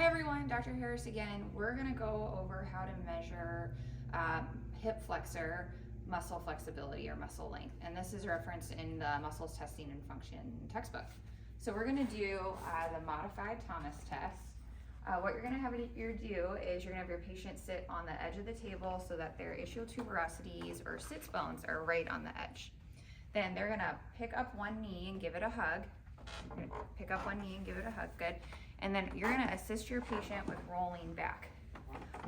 everyone, Dr. Harris again. We're going to go over how to measure hip flexor muscle flexibility or muscle length. And this is referenced in the Muscles Testing and Function textbook. So we're going to do the modified Thomas test. What you're going to have your do is you're going to have your patient sit on the edge of the table so that their ischial tuberosities or sits bones are right on the edge. Then they're going to pick up one knee and give it a hug. Pick up one knee and give it a hug, good. And then you're going to assist your patient with rolling back.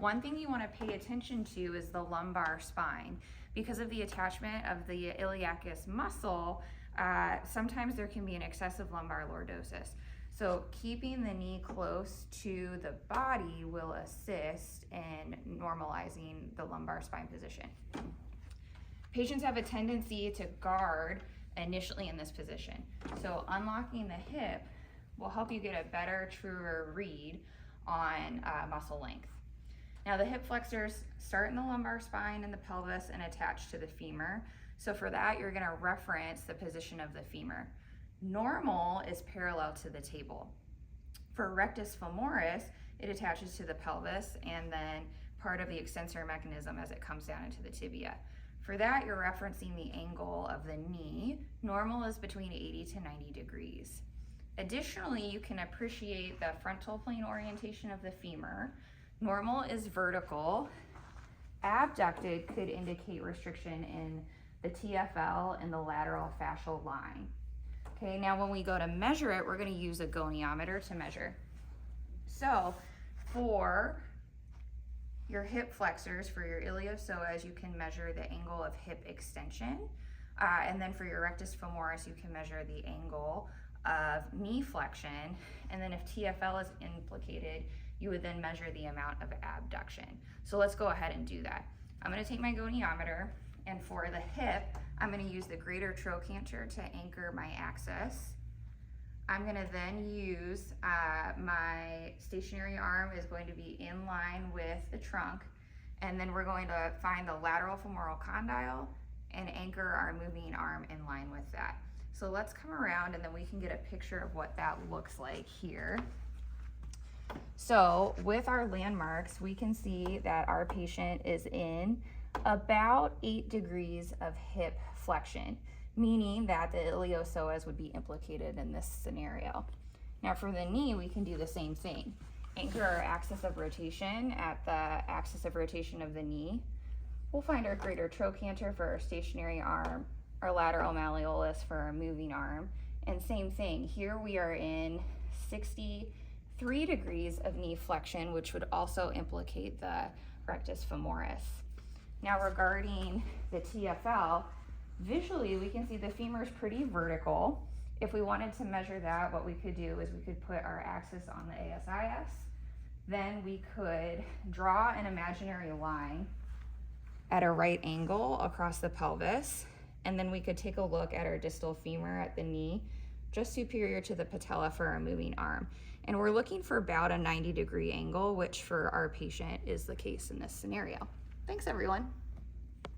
One thing you want to pay attention to is the lumbar spine. Because of the attachment of the iliacus muscle, sometimes there can be an excessive lumbar lordosis. So keeping the knee close to the body will assist in normalizing the lumbar spine position. Patients have a tendency to guard initially in this position. So unlocking the hip will help you get a better, truer read on muscle length. Now the hip flexors start in the lumbar spine and the pelvis and attach to the femur. So for that, you're gonna reference the position of the femur. Normal is parallel to the table. For rectus femoris, it attaches to the pelvis and then part of the extensor mechanism as it comes down into the tibia. For that, you're referencing the angle of the knee. Normal is between 80 to 90 degrees. Additionally, you can appreciate the frontal plane orientation of the femur. Normal is vertical. Abducted could indicate restriction in the TFL and the lateral fascial line. Okay, now when we go to measure it, we're going to use a goniometer to measure. So for your hip flexors, for your iliopsoas, you can measure the angle of hip extension. And then for your rectus femoris, you can measure the angle of knee flexion. And then if TFL is implicated, you would then measure the amount of abduction. So let's go ahead and do that. I'm going to take my goniometer, and for the hip, I'm going to use the greater trochanter to anchor my axis. I'm going to then use my stationary arm is going to be in line with the trunk, and then we're going to find the lateral femoral condyle and anchor our moving arm in line with that. So let's come around and then we can get a picture of what that looks like here. So with our landmarks, we can see that our patient is in about 8 degrees of hip flexion, meaning that the iliopsoas would be implicated in this scenario. Now for the knee, we can do the same thing. Anchor our axis of rotation at the axis of rotation of the knee. We'll find our greater trochanter for our stationary arm, our lateral malleolus for our moving arm, and same thing. Here we are in 63 degrees of knee flexion, which would also implicate the rectus femoris. Now regarding the TFL, visually we can see the femur is pretty vertical. If we wanted to measure that, what we could do is we could put our axis on the ASIS. Then we could draw an imaginary line at a right angle across the pelvis. And then we could take a look at our distal femur at the knee, just superior to the patella for our moving arm. And we're looking for about a 90-degree angle, which for our patient is the case in this scenario. Thanks, everyone.